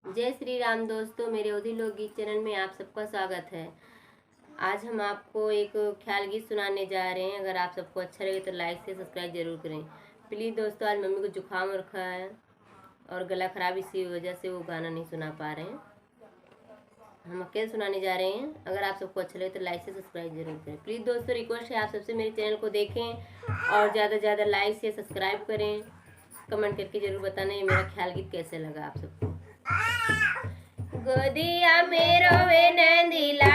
जय श्री राम दोस्तों, मेरे अवधी लोकगीत चैनल में आप सबका स्वागत है। आज हम आपको एक ख्याल गीत सुनाने जा रहे हैं। अगर आप सबको अच्छा लगे तो लाइक से सब्सक्राइब जरूर करें प्लीज़। दोस्तों, आज मम्मी को जुकाम हो रखा है और गला खराब, इसी वजह से वो गाना नहीं सुना पा रहे हैं। हम अकेले सुनाने जा रहे हैं। अगर आप सबको अच्छा लगे तो लाइक से सब्सक्राइब जरूर करें प्लीज़। दोस्तों, रिक्वेस्ट है आप सबसे मेरे चैनल को देखें और ज़्यादा से ज़्यादा लाइक से सब्सक्राइब करें। कमेंट करके ज़रूर बताना ये मेरा ख्याल गीत कैसे लगा आप सबको। गोदिया में रोवे नंदीला